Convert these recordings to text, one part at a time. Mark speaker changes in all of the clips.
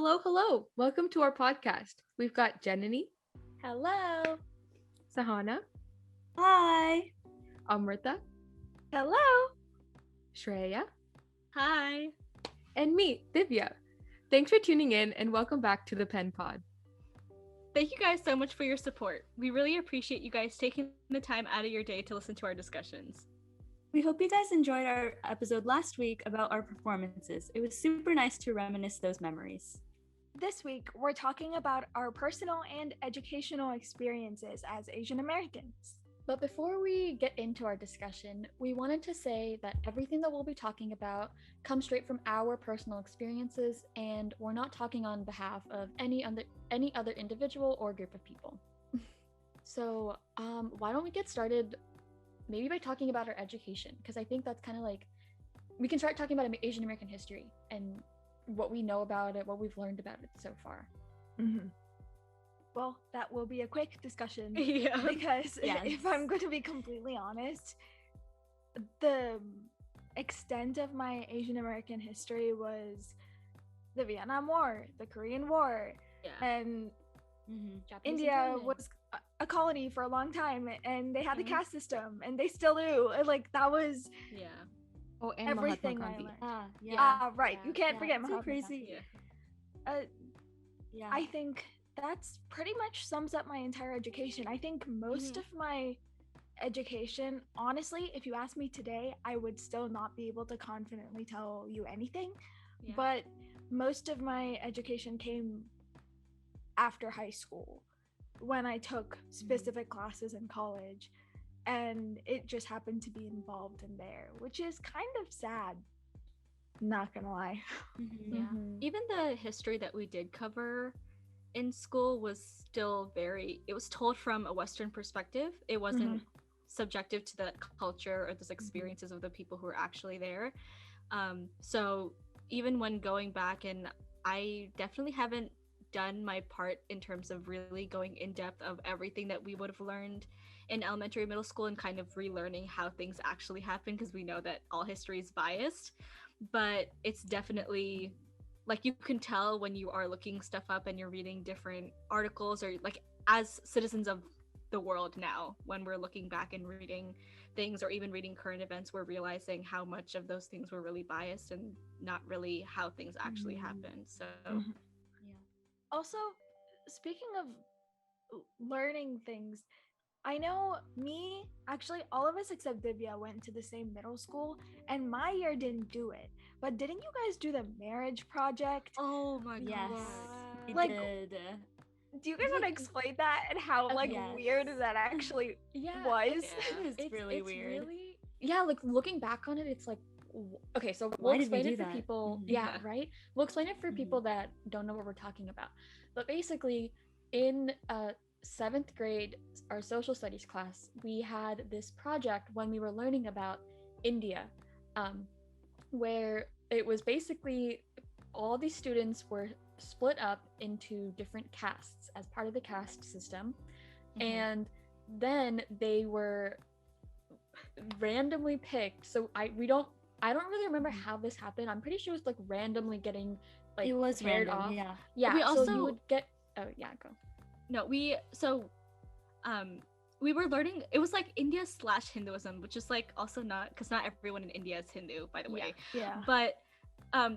Speaker 1: Hello. Welcome to our podcast. We've got Janani,
Speaker 2: Hello.
Speaker 1: Sahana,
Speaker 3: Hi.
Speaker 1: Amrita,
Speaker 2: Hello.
Speaker 1: Shreya,
Speaker 4: Hi.
Speaker 1: and me, Divya. Thanks for tuning in and welcome back to the Penn Pod.
Speaker 4: Thank you guys so much for your support. We really appreciate you guys taking the time out of your day to listen to our discussions.
Speaker 3: We hope you guys enjoyed our episode last week about our performances. It was super nice to reminisce those memories.
Speaker 2: This week, we're talking about our personal and educational experiences as Asian Americans.
Speaker 5: But before we get into our discussion, we wanted to say that everything that we'll be talking about comes straight from our personal experiences, and we're not talking on behalf of any other individual or group of people. So, why don't we get started maybe by talking about our education? Because I think that's kind of like, we can start talking about Asian American history and what we know about it, what we've learned about it so far.
Speaker 2: Mm-hmm. Well, that will be a quick discussion.
Speaker 4: Yeah.
Speaker 2: Because
Speaker 3: Yes.
Speaker 2: if I'm going to be completely honest, the extent of my Asian American history was the Vietnam War, the Korean War,
Speaker 4: Yeah.
Speaker 2: and
Speaker 5: Japanese
Speaker 2: India
Speaker 5: internment.
Speaker 2: was a colony for a long time, and they had the
Speaker 5: Mhm.
Speaker 2: caste system, and they still do. Like, that was
Speaker 4: Yeah.
Speaker 1: Oh, and
Speaker 2: everything I
Speaker 1: Mahatma Gandhi.
Speaker 2: learned.
Speaker 3: Yeah.
Speaker 2: Right. You can't
Speaker 3: Yeah,
Speaker 2: forget
Speaker 3: it's so
Speaker 2: Mahatma
Speaker 3: crazy.
Speaker 2: Gandhi.
Speaker 4: Yeah.
Speaker 2: I think that's pretty much sums up my entire education. I think most of my education, honestly, if you ask me today, I would still not be able to confidently tell you anything.
Speaker 4: Yeah.
Speaker 2: But most of my education came after high school when I took specific classes in college, and it just happened to be involved in there, which is kind of sad. Not gonna lie.
Speaker 4: Yeah.
Speaker 5: Mhm.
Speaker 4: Even the history that we did cover in school was still it was told from a Western perspective. It wasn't subjective to the culture or those experiences of the people who were actually there. So even when going back, and I definitely haven't done my part in terms of really going in depth of everything that we would have learned in elementary, middle school, and kind of relearning how things actually happen, because we know that all history is biased. But it's definitely, like, you can tell when you are looking stuff up and you're reading different articles, or like as citizens of the world now, when we're looking back and reading things or even reading current events, we're realizing how much of those things were really biased and not really how things actually happened. So
Speaker 2: Also, speaking of learning things, I know actually, all of us except Divya went to the same middle school, and my year didn't do it. But didn't you guys do the marriage project?
Speaker 4: oh my
Speaker 3: Yes.
Speaker 4: god.
Speaker 3: We
Speaker 2: Like,
Speaker 3: did.
Speaker 2: Do you guys want to explain that and how
Speaker 3: Yes.
Speaker 2: weird that actually
Speaker 5: Yeah,
Speaker 2: was?
Speaker 4: Yeah.
Speaker 3: It's really weird.
Speaker 5: Really, yeah, like looking back on it, it's like, okay, so we'll
Speaker 3: Why did we
Speaker 5: explain
Speaker 3: do
Speaker 5: it for
Speaker 3: that?
Speaker 5: people.
Speaker 3: Mhm.
Speaker 5: Yeah,
Speaker 4: Yeah.
Speaker 5: right. We'll explain it for people that don't know what we're talking about. But basically, in seventh grade, our social studies class, we had this project when we were learning about India, where it was basically all these students were split up into different castes as part of the caste system, and then they were randomly picked. So I don't really remember how this happened. I'm pretty sure it was like randomly getting like
Speaker 3: It was
Speaker 5: paired
Speaker 3: random,
Speaker 5: off.
Speaker 3: yeah.
Speaker 5: Yeah.
Speaker 4: We
Speaker 5: so
Speaker 4: also-
Speaker 5: you would get. Oh yeah, go.
Speaker 4: No, we were learning, it was like India / Hinduism, which is like also not, because not everyone in India is Hindu, by the way.
Speaker 2: Yeah.
Speaker 4: But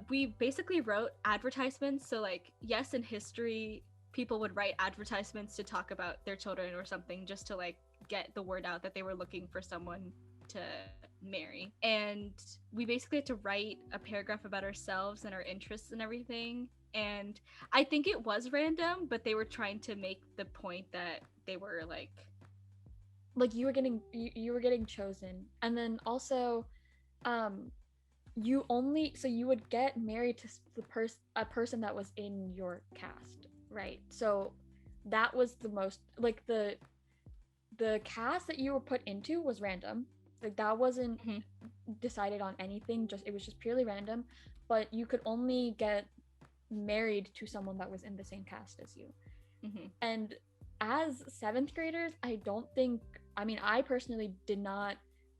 Speaker 4: we basically wrote advertisements. So like, yes, in history people would write advertisements to talk about their children or something, just to like get the word out that they were looking for someone to marry. And we basically had to write a paragraph about ourselves and our interests and everything. And I think it was random, but they were trying to make the point that they were like
Speaker 5: You were getting chosen, and then also, you would get married to a person that was in your caste, right? So that was the most, like, the caste that you were put into was random. Like, that wasn't decided on anything, it was just purely random. But you could only get married to someone that was in the same caste as you. And as seventh graders, I personally did not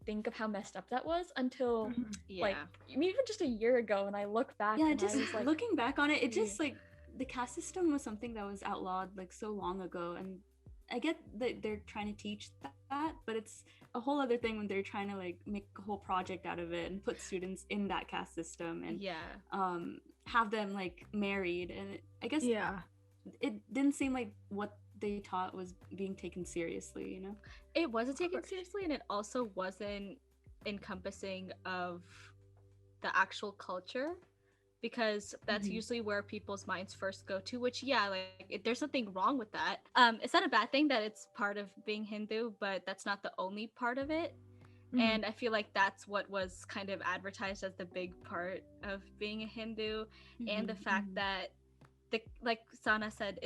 Speaker 5: think of how messed up that was until
Speaker 4: yeah.
Speaker 5: like even just a year ago, and I look back
Speaker 3: Yeah,
Speaker 5: and
Speaker 3: just
Speaker 5: I was like,
Speaker 3: looking back on it, it just like the caste system was something that was outlawed like so long ago, and I get that they're trying to teach that, but it's a whole other thing when they're trying to like make a whole project out of it and put students in that caste system and have them like married. And I guess it didn't seem like what they taught was being taken seriously, you know?
Speaker 4: It wasn't taken seriously, and it also wasn't encompassing of the actual culture, because that's usually where people's minds first go to, which there's nothing wrong with that. It's not a bad thing that it's part of being Hindu, but that's not the only part of it. And I feel like that's what was kind of advertised as the big part of being a Hindu. And the fact that like Sana said,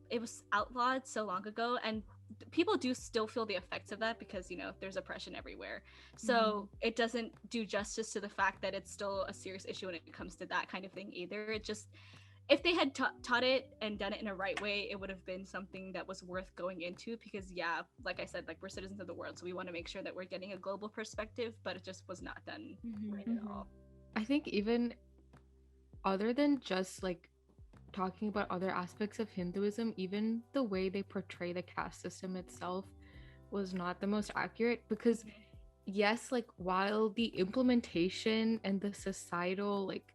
Speaker 4: it was outlawed so long ago, and people do still feel the effects of that because, you know, there's oppression everywhere. So it doesn't do justice to the fact that it's still a serious issue when it comes to that kind of thing either. It just, if they had taught it and done it in a right way, it would have been something that was worth going into, because like I said, like, we're citizens of the world, so we want to make sure that we're getting a global perspective, but it just was not done right at all.
Speaker 1: I think even other than just like talking about other aspects of Hinduism, even the way they portray the caste system itself was not the most accurate, because yes, like, while the implementation and the societal, like,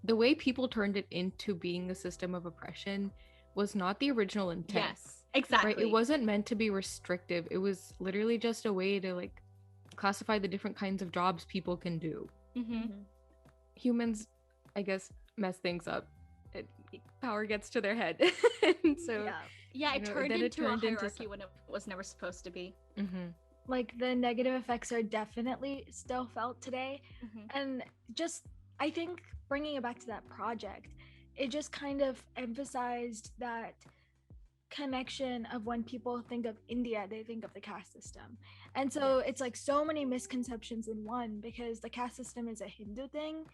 Speaker 1: the way people turned it into being a system of oppression was not the original intent.
Speaker 4: Yes, exactly.
Speaker 1: Right? It wasn't meant to be restrictive. It was literally just a way to like classify the different kinds of jobs people can do. Humans, I guess, mess things up. Power gets to their head. And so
Speaker 4: it turned into a hierarchy when it was never supposed to be.
Speaker 2: Like, the negative effects are definitely still felt today. And just, I think, bringing it back to that project, it just kind of emphasized that connection of when people think of India, they think of the caste system. And so it's like so many misconceptions in one, because the caste system is a Hindu thing,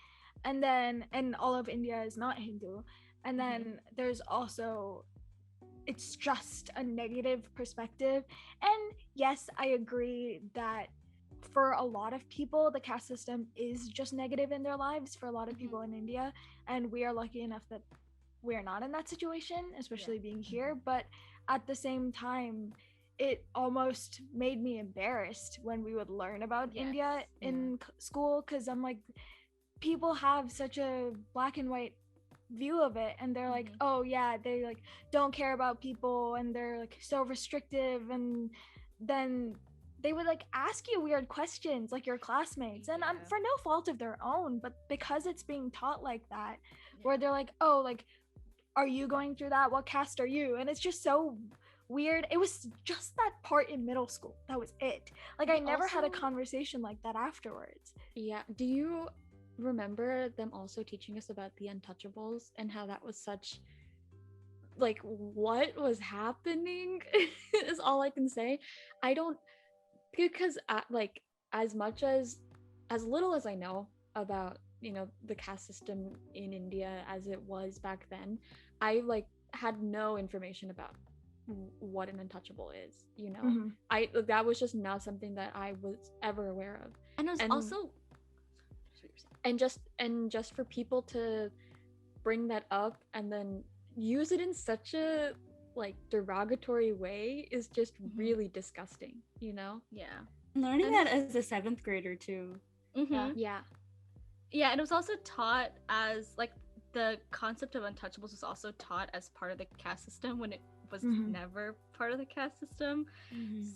Speaker 2: and all of India is not Hindu. And then there's also, it's just a negative perspective. And yes, I agree that for a lot of people, the caste system is just negative in their lives, for a lot of people in India. And we are lucky enough that we're not in that situation, especially being here. But at the same time, it almost made me embarrassed when we would learn about India in school, because I'm like, people have such a black and white view of it, and they're like, oh yeah, they like don't care about people, and they're like so restrictive, and then they would like ask you weird questions like your classmates, and for no fault of their own, but because it's being taught like that, where they're like, oh, like, are you going through that? What caste are you? And it's just so weird. It was just that part in middle school, that was it. Like, I never had a conversation like that afterwards.
Speaker 5: Do you remember them also teaching us about the untouchables and how that was such, like, what was happening is all I can say. I don't, because like, as little as I know about, you know, the caste system in India as it was back then, I like had no information about what an untouchable is, you know. That was just not something that I was ever aware of.
Speaker 4: And it was also,
Speaker 5: and just for people to bring that up and then use it in such a like derogatory way is just really disgusting, you know.
Speaker 3: Learning that as a 7th grader too.
Speaker 4: And it was also taught as like, the concept of untouchables was also taught as part of the caste system when it was never part of the caste system.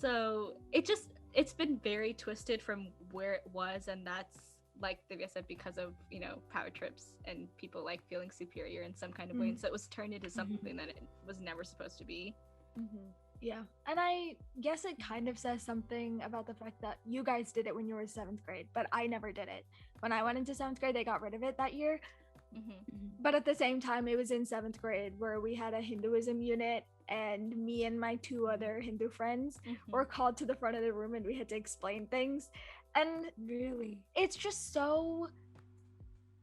Speaker 4: So it's been very twisted from where it was, and that's, like Divya said, because of, you know, power trips and people like feeling superior in some kind of way, and so it was turned into something that it was never supposed to be.
Speaker 2: And I guess it kind of says something about the fact that you guys did it when you were 7th grade, but I never did it. When I went into 7th grade, they got rid of it that year. But at the same time, it was in 7th grade where we had a Hinduism unit, and me and my 2 other Hindu friends were called to the front of the room, and we had to explain things. And really, it's just so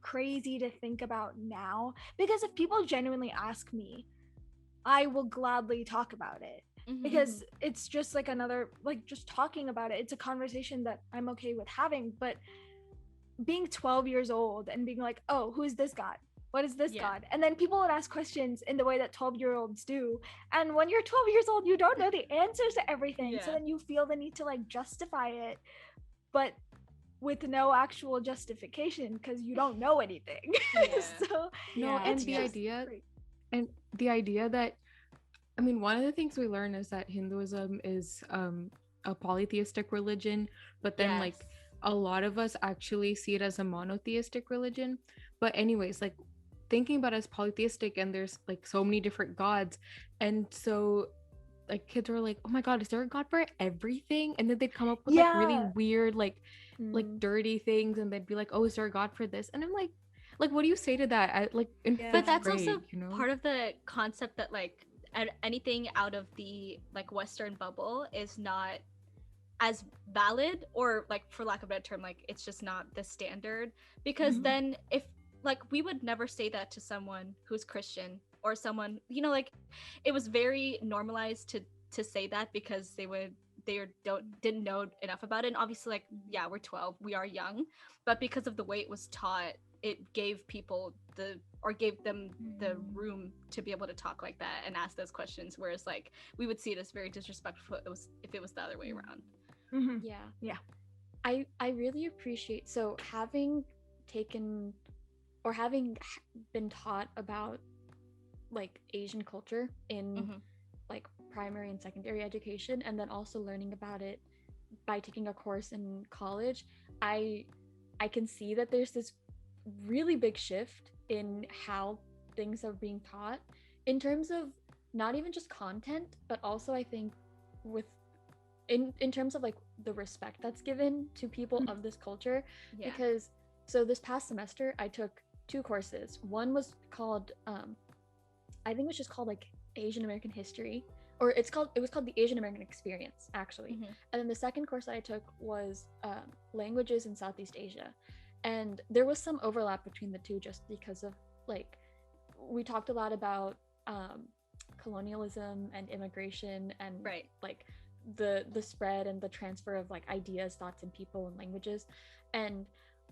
Speaker 2: crazy to think about now, because if people genuinely ask me, I will gladly talk about it, because it's just like another, like, just talking about it, it's a conversation that I'm okay with having. But being 12 years old and being like, oh, who's this guy? What is this
Speaker 4: Yeah.
Speaker 2: God? And then people would ask questions in the way that 12-year-olds do. And when you're 12 years old, you don't know the answers to everything. So
Speaker 4: Yeah.
Speaker 2: then you feel the need to like justify it, but with no actual justification because you don't know anything.
Speaker 4: Yeah.
Speaker 2: So
Speaker 1: No,
Speaker 3: Yeah,
Speaker 1: and
Speaker 2: it's
Speaker 1: the
Speaker 2: just
Speaker 1: idea
Speaker 2: great.
Speaker 1: and the idea that, I mean, one of the things we learn is that Hinduism is a polytheistic religion, but then like
Speaker 4: Yes.
Speaker 1: a lot of us actually see it as a monotheistic religion. But anyways, like thinking about it as polytheistic, and there's like so many different gods, and so like kids were like, oh my god, is there a god for everything? And then they'd come up with like really
Speaker 2: Yeah.
Speaker 1: weird like
Speaker 5: Mm.
Speaker 1: dirty things, and they'd be like, oh, is there a god for this? And I'm like what do you say to that at like in
Speaker 3: Yeah.
Speaker 4: But
Speaker 1: fifth
Speaker 4: that's
Speaker 1: grade,
Speaker 4: also
Speaker 1: you know?
Speaker 4: part of the concept that like anything out of the like Western bubble is not as valid, or like for lack of a better term, like it's just not the standard, because
Speaker 2: Mhm.
Speaker 4: then if like we would never say that to someone who's Christian, or someone, you know, like it was very normalized to say that because didn't know enough about it. And obviously, like, yeah, we're 12, we are young, but because of the way it was taught, it gave people gave them the room to be able to talk like that and ask those questions, whereas like we would see it as very disrespectful if it was the other way around.
Speaker 2: Mhm.
Speaker 5: Yeah.
Speaker 2: Yeah.
Speaker 5: I really appreciate, so having taken or having been taught about like Asian culture in
Speaker 4: Mhm.
Speaker 5: like primary and secondary education, and then also learning about it by taking a course in college, I I can see that there's this really big shift in how things are being taught in terms of not even just content, but also I think with in terms of like the respect that's given to people of this culture.
Speaker 4: Yeah.
Speaker 5: Because so this past semester I took two courses. One was called I think it was just called like Asian American history, or it was called the Asian American experience actually.
Speaker 4: Mhm.
Speaker 5: And then the second course that I took was languages in Southeast Asia, and there was some overlap between the two just because of like we talked a lot about colonialism and immigration and
Speaker 4: Right.
Speaker 5: like the spread and the transfer of like ideas, thoughts, and people and languages. And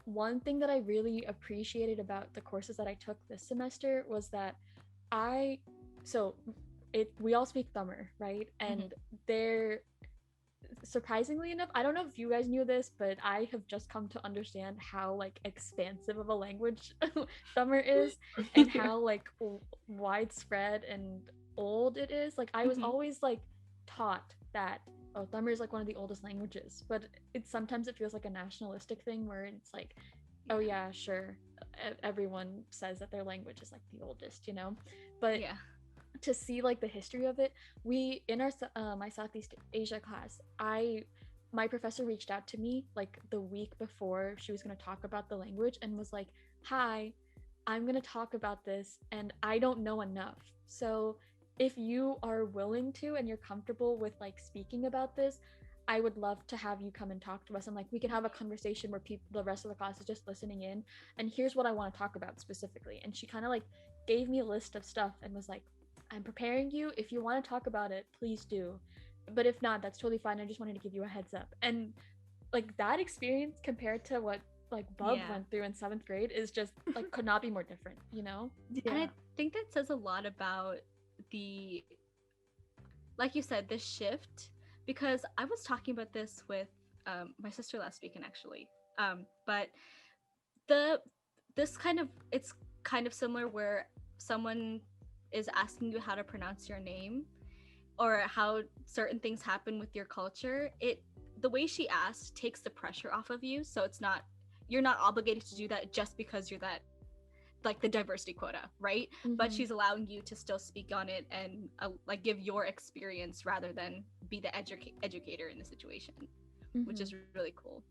Speaker 5: one thing that I really appreciated about the courses that I took this semester was that I so it we all speak Tamil, right? And they're surprisingly enough, I don't know if you guys knew this, but I have just come to understand how like expansive of a language Tamil is, and how like widespread and old it is. Like I was
Speaker 4: Mhm.
Speaker 5: always like taught that oh, Tamil is like one of the oldest languages, but it sometimes it feels like a nationalistic thing where it's like oh yeah, sure, everyone says that their language is like the oldest, you know, but
Speaker 4: Yeah.
Speaker 5: to see like the history of it, we in our my Southeast Asia class, my professor reached out to me like the week before she was going to talk about the language and was like, hi, I'm going to talk about this and I don't know enough, so if you are willing to and you're comfortable with like speaking about this, I would love to have you come and talk to us, and like we can have a conversation where people, the rest of the class is just listening in, and here's what I want to talk about specifically. And she kind of like gave me a list of stuff and was like, I'm preparing you. If you want to talk about it, please do. But if not, that's totally fine. I just wanted to give you a heads up. And like that experience compared to what like Bub
Speaker 4: Yeah.
Speaker 5: went through in 7th grade is just like could not be more different, you know?
Speaker 4: And I think that says a lot about the, like you said, the shift, because I was talking about this with my sister last weekend actually. But the this kind of it's kind of similar where someone is asking you how to pronounce your name or how certain things happen with your culture. It the way she asked takes the pressure off of you, so it's not, you're not obligated to do that just because you're that, like the diversity quota, right? But
Speaker 5: Mhm.
Speaker 4: she's allowing you to still speak on it and like give your experience rather than be the educator in the situation, which is really cool.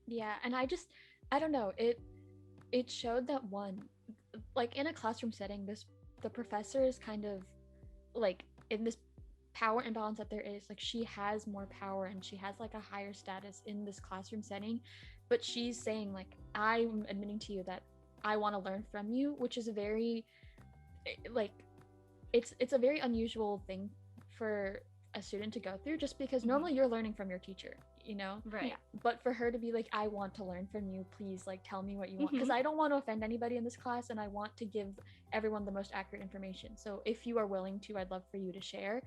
Speaker 5: Yeah, and I don't know, it showed that one, like in a classroom setting, this the professor is kind of like in this power imbalance that there is, like she has more power and she has like a higher status in this classroom setting, but she's saying like I'm admitting to you that I want to learn from you, which is a very like it's a very unusual thing for a student to go through, just because normally you're learning from your teacher, you know?
Speaker 4: Right.
Speaker 5: But for her to be like, I want to learn from you, please, like, tell me what you want. Because
Speaker 4: Mhm.
Speaker 5: I don't want to offend anybody in this class, and I want to give everyone the most accurate information. So if you are willing to, I'd love for you to share.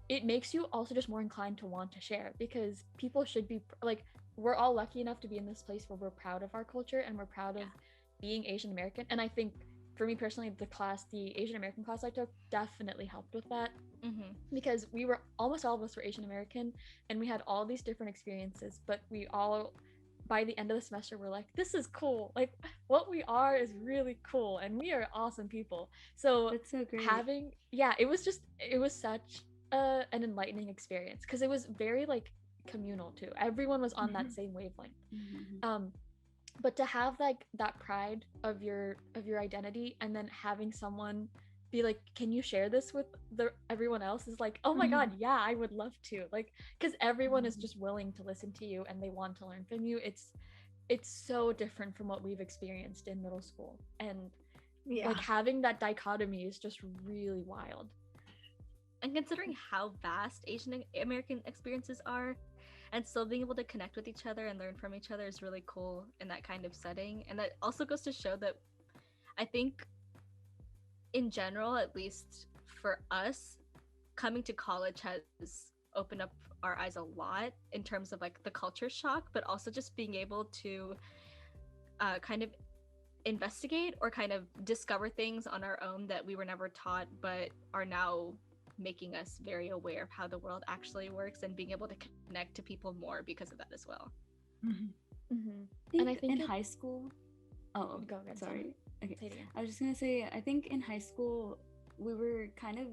Speaker 5: It makes you also just more inclined to want to share, because people should be like, we're all lucky enough to be in this place where we're proud of our culture and we're proud of being Asian American. And I think for me personally, the Asian American class I took definitely helped with that, because we were almost all of us were Asian American, and we had all these different experiences, but we all by the end of the semester were like, this is cool, like what we are is really cool and we are awesome people. So
Speaker 3: That's so great.
Speaker 5: it was such an enlightening experience, because it was very like communal too. Everyone was on that same wavelength. But to have like that pride of your identity, and then having someone be like, can you share this with everyone else, is like, oh my god, yeah, I would love to, like, because everyone is just willing to listen to you and they want to learn from you. It's so different from what we've experienced in middle school, and like having that dichotomy is just really wild.
Speaker 4: And considering how vast Asian American experiences are, and still being able to connect with each other and learn from each other is really cool in that kind of setting. And that also goes to show that I think in general, at least for us, coming to college has opened up our eyes a lot in terms of like the culture shock, but also just being able to kind of investigate or kind of discover things on our own that we were never taught, but are now making us very aware of how the world actually works, and being able to connect to people more because of that as well.
Speaker 3: And I think in high school,
Speaker 5: go ahead,
Speaker 3: sorry. Okay.
Speaker 5: Say it again.
Speaker 3: I was just gonna say, I think in high school we were kind of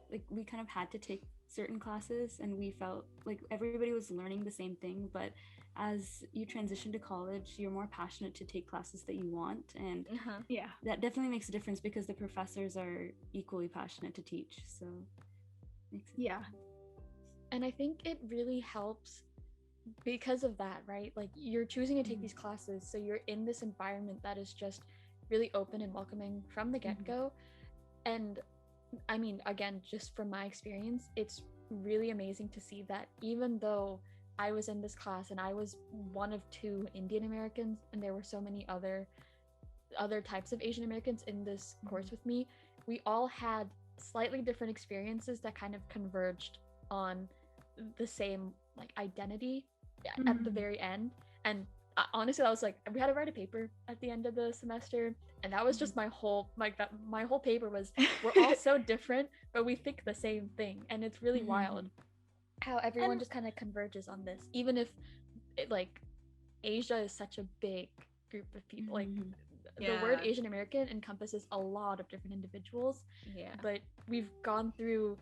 Speaker 3: like, we kind of had to take certain classes, and we felt like everybody was learning the same thing. But as you transition to college, you're more passionate to take classes that you want, and that definitely makes a difference, because the professors are equally passionate to teach. So
Speaker 5: and I think it really helps because of that, right? Like, you're choosing to take these classes, so you're in this environment that is just really open and welcoming from the get-go. And I mean, again, just from my experience, it's really amazing to see that even though I was in this class and I was one of 2 Indian Americans, and there were so many other types of Asian Americans in this course with me, we all had slightly different experiences that kind of converged on the same like identity at the very end. And honestly, I was like, we had to write a paper at the end of the semester, and that was just my whole paper was, we're all so different, but we think the same thing. And it's really wild how everyone just kind of converges on this, even if like Asia is such a big group of people. Like the word Asian American encompasses a lot of different individuals, but we've gone through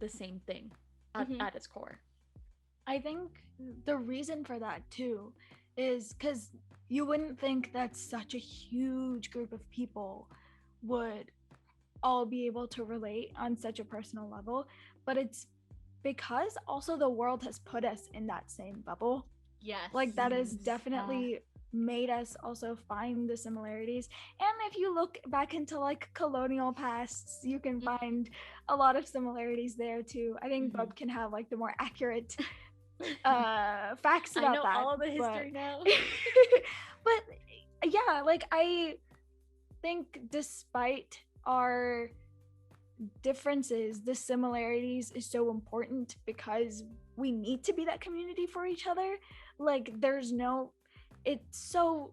Speaker 5: the same thing at its core.
Speaker 2: I think the reason for that too is because you wouldn't think that such a huge group of people would all be able to relate on such a personal level, but it's because also the world has put us in that same bubble. Like that has definitely made us also find the similarities. And if you look back into like colonial pasts, you can find a lot of similarities there too. I think Bub can have like the more accurate facts about that.
Speaker 5: I know all the history now.
Speaker 2: But yeah, like I think despite our differences, the similarities is so important, because we need to be that community for each other. Like it's so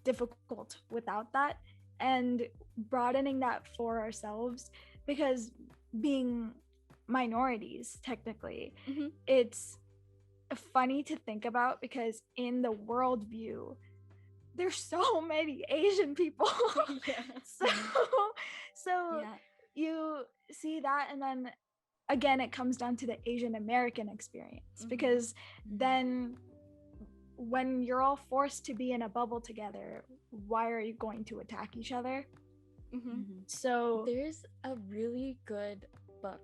Speaker 2: difficult without that, and broadening that for ourselves, because being minorities technically, it's funny to think about, because in the worldview there's so many Asian people. So you see that, and then again it comes down to the Asian American experience, because then when you're all forced to be in a bubble together, why are you going to attack each other? So
Speaker 5: there's a really good book.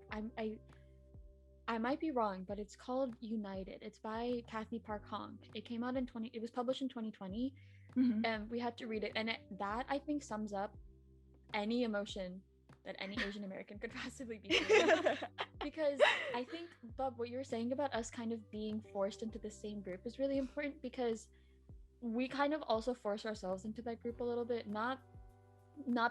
Speaker 5: I might be wrong, but it's called United. It's by Kathy Park Hong. It came out it was published in 2020, and we had to read it. And that I think sums up any emotion that any Asian American could possibly be feeling. Because I think, Bob, what you were saying about us kind of being forced into the same group is really important, because we kind of also force ourselves into that group a little bit, not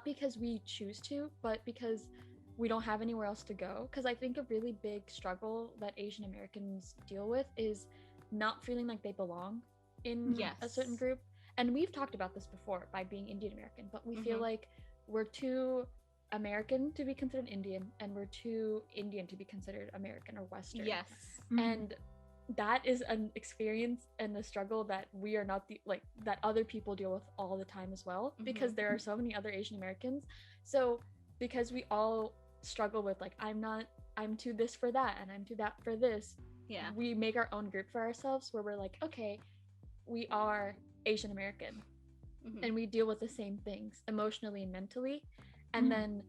Speaker 5: because we choose to, but because we don't have anywhere else to go. Because I think a really big struggle that Asian Americans deal with is not feeling like they belong in a certain group. And we've talked about this before by being Indian American, but we feel like we're too American to be considered Indian, and we're too Indian to be considered American or Western.
Speaker 4: Yes.
Speaker 5: And that is an experience and a struggle that we are not that other people deal with all the time as well, because there are so many other Asian Americans. So because we all struggle with like, I'm too this for that and I'm too that for this, we make our own group for ourselves where we're like, okay, we are Asian American and we deal with the same things emotionally and mentally. And then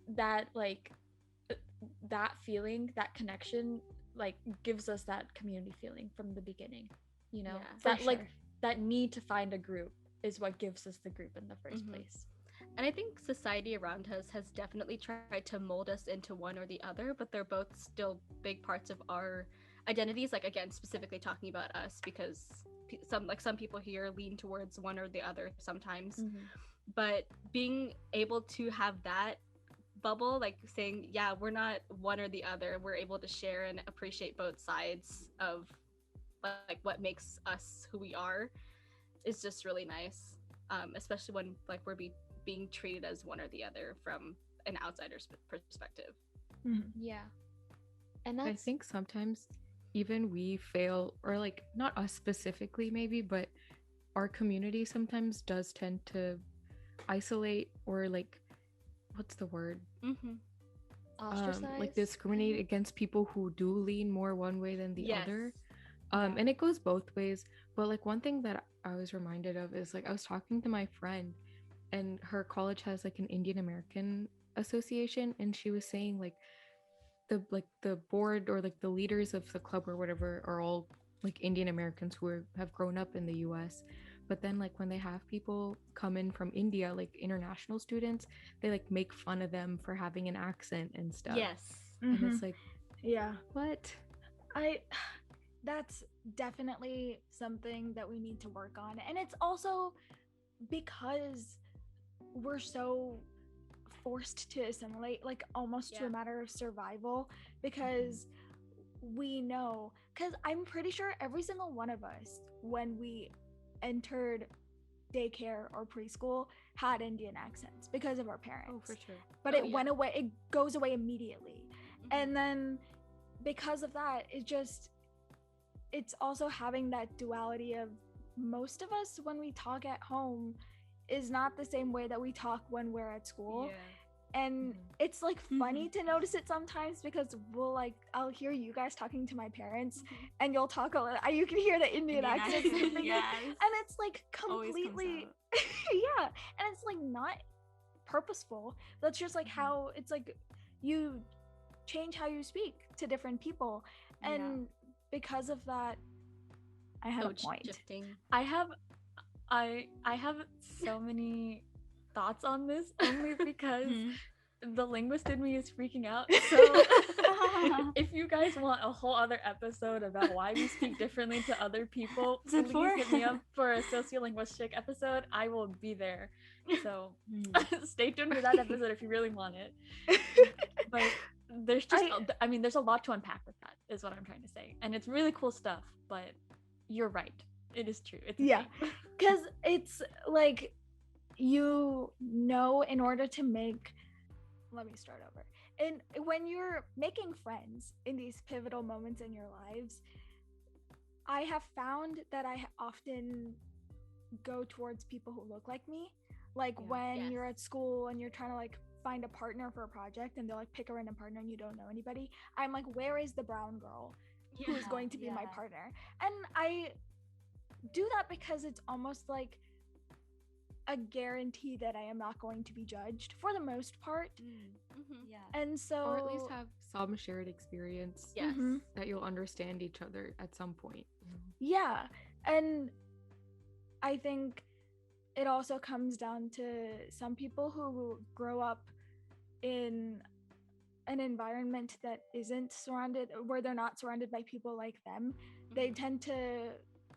Speaker 5: that that feeling, that connection, like gives us that community feeling from the beginning, you know. That need to find a group is what gives us the group in the first place.
Speaker 4: And I think society around us has definitely tried to mold us into one or the other, but they're both still big parts of our identities. Like, again, specifically talking about us, because some people here lean towards one or the other sometimes. But being able to have that bubble, like saying, yeah, we're not one or the other, we're able to share and appreciate both sides of like what makes us who we are, is just really nice, especially when like we're being treated as one or the other from an outsider's perspective.
Speaker 5: And
Speaker 1: I think sometimes even we fail, or like not us specifically maybe, but our community sometimes does tend to isolate, or like, what's the word,
Speaker 5: ostracize,
Speaker 1: like discriminate against people who do lean more one way than the other. And it goes both ways. But like one thing that I was reminded of is like I was talking to my friend, and her college has like an Indian American association, and she was saying like the board, or like the leaders of the club or whatever, are all like Indian Americans who have grown up in the US. But then like when they have people come in from India, like international students, they like make fun of them for having an accent and stuff. And it's like, what?
Speaker 2: That's definitely something that we need to work on. And it's also because we're so forced to assimilate, like almost to a matter of survival, because we know, because I'm pretty sure every single one of us, when we entered daycare or preschool, had Indian accents because of our parents.
Speaker 4: Oh, for sure.
Speaker 2: But it went away, it goes away immediately. And then because of that, it's also having that duality of most of us, when we talk at home, is not the same way that we talk when we're at school. And it's like funny to notice it sometimes, because I'll hear you guys talking to my parents and you'll talk a little, you can hear the Indian accent. And it's like completely and it's like not purposeful. That's just like how it's like you change how you speak to different people. And because of that, I had a point.
Speaker 5: I have so many thoughts on this, only because the linguist in me is freaking out. So if you guys want a whole other episode about why we speak differently to other people, please hit me up for a sociolinguistic episode. I will be there. So stay tuned for that episode if you really want it. But there's just, there's a lot to unpack with that, is what I'm trying to say. And it's really cool stuff, but you're right. It is true. It's
Speaker 2: because it's like, in order to make, let me start over. And when you're making friends in these pivotal moments in your lives, I have found that I often go towards people who look like me. Like when you're at school and you're trying to like find a partner for a project, and they're like, pick a random partner and you don't know anybody. I'm like, where is the brown girl who's going to be my partner? And I do that because it's almost like a guarantee that I am not going to be judged for the most part. And so,
Speaker 1: or at least have some shared experience that you'll understand each other at some point.
Speaker 2: And I think it also comes down to some people who grow up in an environment that isn't surrounded, where they're not surrounded by people like them, they tend to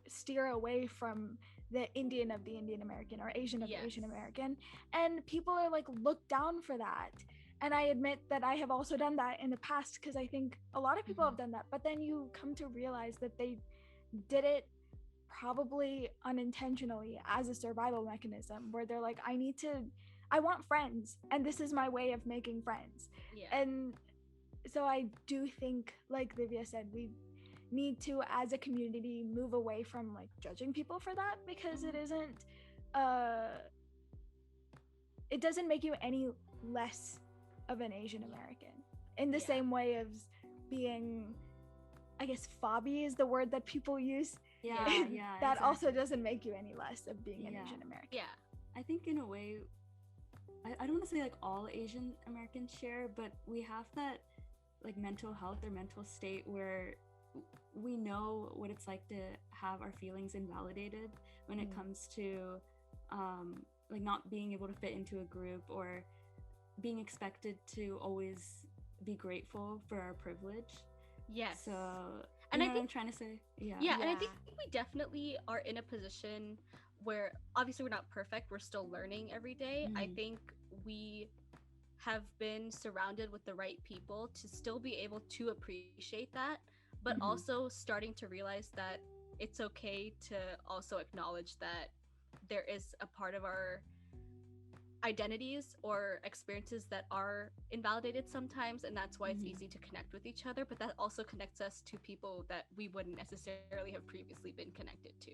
Speaker 2: steer away from the Indian of the Indian American or Asian of the Asian American, and people are like looked down for that. And I admit that I have also done that in the past, because I think a lot of people have done that, but then you come to realize that they did it probably unintentionally as a survival mechanism, where they're like, I want friends, and this is my way of making friends. And so I do think, like Livia said, we need to, as a community, move away from like judging people for that, because it isn't it doesn't make you any less of an Asian American, in the same way as being, I guess phobby is the word that people use. That exactly. Also doesn't make you any less of being an Asian American.
Speaker 3: I think in a way, I don't want to say like all Asian Americans share, but we have that like mental health or mental state where we know what it's like to have our feelings invalidated when it comes to like not being able to fit into a group, or being expected to always be grateful for our privilege. So,
Speaker 4: and I think
Speaker 3: what I'm trying to say.
Speaker 4: And I think we definitely are in a position where obviously we're not perfect, we're still learning every day. I think we have been surrounded with the right people to still be able to appreciate that, but also starting to realize that it's okay to also acknowledge that there is a part of our identities or experiences that are invalidated sometimes, and that's why it's easy to connect with each other, but that also connects us to people that we wouldn't necessarily have previously been connected to.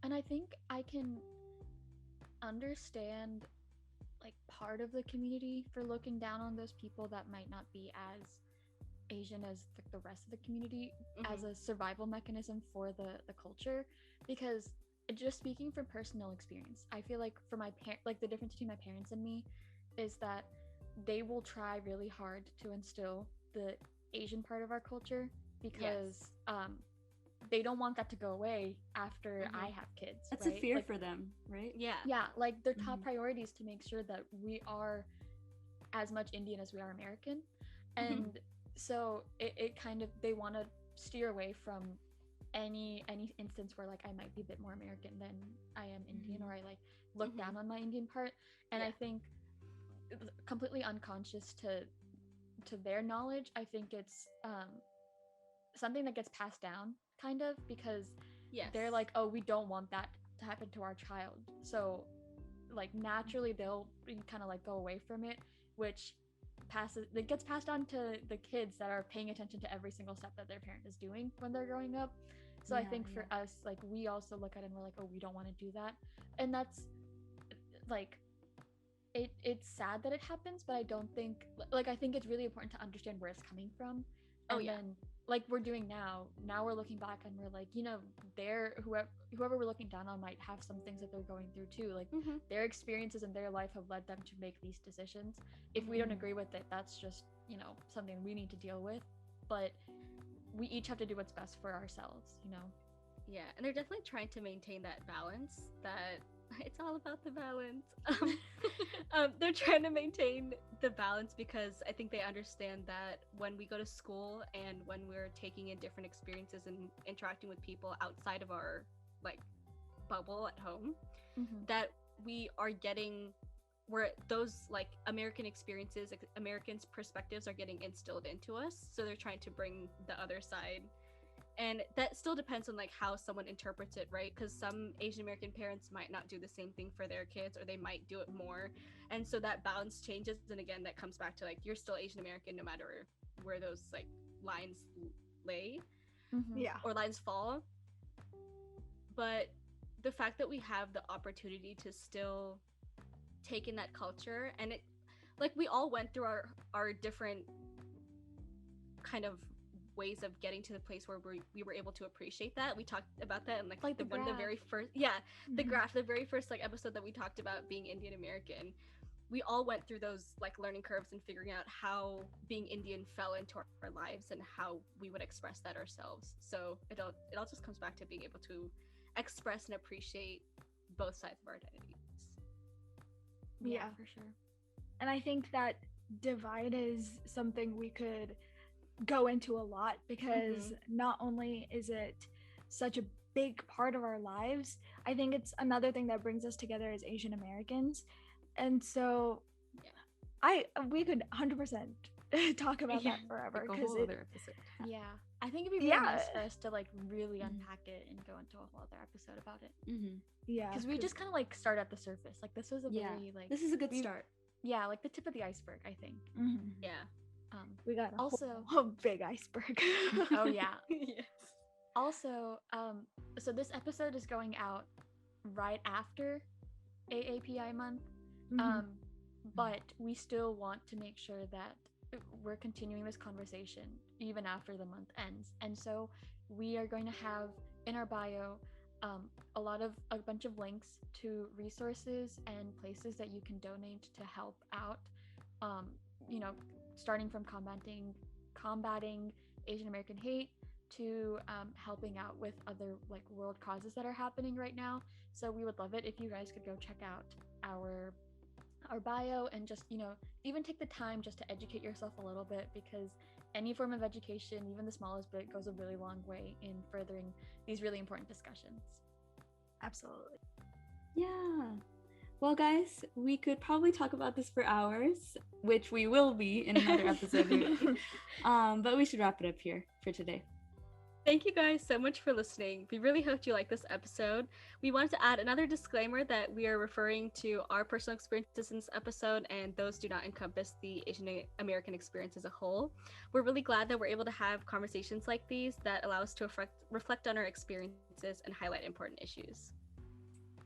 Speaker 5: And I think I can understand like part of the community for looking down on those people that might not be as Asian as the rest of the community, as a survival mechanism for the culture, because just speaking from personal experience, I feel like for my like the difference between my parents and me is that they will try really hard to instill the Asian part of our culture, because they don't want that to go away after I have kids.
Speaker 3: That's
Speaker 5: right?
Speaker 3: a fear
Speaker 5: like,
Speaker 3: for them, right?
Speaker 5: Like their top priority is to make sure that we are as much Indian as we are American, and so it kind of, they want to steer away from any instance where like I might be a bit more American than I am Indian, or I like look down on my Indian part. And I think completely unconscious to their knowledge, I think it's something that gets passed down kind of, because they're like, oh, we don't want that to happen to our child, so like naturally they'll kind of like go away from it, which gets passed on to the kids that are paying attention to every single step that their parent is doing when they're growing up. So I think for us, like, we also look at it and we're like, oh, we don't want to do that. And that's like, it's sad that it happens, but I don't think, like, I think it's really important to understand where it's coming from. And then like we're doing now we're looking back and we're like, you know, whoever we're looking down on might have some things that they're going through too, like their experiences in their life have led them to make these decisions. If we don't agree with it, that's just, you know, something we need to deal with, but we each have to do what's best for ourselves, you know.
Speaker 4: And they're definitely trying to maintain that balance, that it's all about the balance. They're trying to maintain the balance because I think they understand that when we go to school and when we're taking in different experiences and interacting with people outside of our like bubble at home, that we are getting, where those like American experiences, Americans' perspectives are getting instilled into us. So they're trying to bring the other side. And that still depends on like how someone interprets it, right? Because some Asian American parents might not do the same thing for their kids, or they might do it more. And so that balance changes. And again, that comes back to like, you're still Asian American no matter where those like lines lay or lines fall. But the fact that we have the opportunity to still take in that culture, and it, like, we all went through our different kind of ways of getting to the place where we were able to appreciate that. We talked about that in like the very first the graph, the very first like episode that we talked about being Indian American. We all went through those like learning curves and figuring out how being Indian fell into our lives and how we would express that ourselves. So it all just comes back to being able to express and appreciate both sides of our identities.
Speaker 5: Yeah, for sure.
Speaker 2: And I think that divide is something we could go into a lot, because not only is it such a big part of our lives, I think it's another thing that brings us together as Asian Americans. And so we could 100% talk about that forever,
Speaker 1: Like a
Speaker 2: because
Speaker 1: whole other episode.
Speaker 5: Yeah. I think it'd be really nice for us to like really unpack it and go into a whole other episode about it.
Speaker 2: Yeah,
Speaker 5: Because we just kind of like start at the surface. Like this was a very like
Speaker 3: this is a good start.
Speaker 5: Yeah, like the tip of the iceberg, I think.
Speaker 4: Yeah.
Speaker 2: We got a
Speaker 5: also
Speaker 2: whole big iceberg.
Speaker 5: Oh yeah.
Speaker 4: Yes.
Speaker 5: Also, so this episode is going out right after AAPI month. But we still want to make sure that we're continuing this conversation even after the month ends. And so we are going to have in our bio a bunch of links to resources and places that you can donate to help out, you know, starting from combating Asian American hate to helping out with other like world causes that are happening right now. So we would love it if you guys could go check out our bio and just, you know, even take the time just to educate yourself a little bit, because any form of education, even the smallest bit, goes a really long way in furthering these really important discussions.
Speaker 2: Absolutely.
Speaker 3: Yeah. Well, guys, we could probably talk about this for hours, which we will be in another episode maybe. But we should wrap it up here for today.
Speaker 4: Thank you guys so much for listening. We really hope you liked this episode. We wanted to add another disclaimer that we are referring to our personal experiences in this episode, and those do not encompass the Asian American experience as a whole. We're really glad that we're able to have conversations like these that allow us to reflect on our experiences and highlight important issues.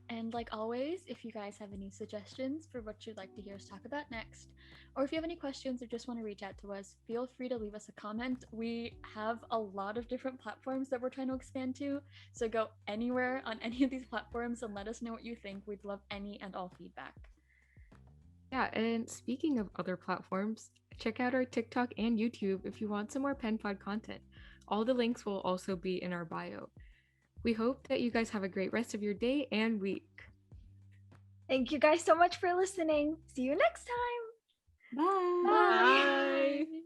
Speaker 5: And like always, if you guys have any suggestions for what you'd like to hear us talk about next, or if you have any questions or just want to reach out to us, feel free to leave us a comment. We have a lot of different platforms that we're trying to expand to, so go anywhere on any of these platforms and let us know what you think. We'd love any and all feedback.
Speaker 1: Yeah, and speaking of other platforms, check out our TikTok and YouTube if you want some more PenPod content. All the links will also be in our bio. We hope that you guys have a great rest of your day and week.
Speaker 2: Thank you guys so much for listening. See you next time.
Speaker 3: Bye.
Speaker 2: Bye.
Speaker 4: Bye.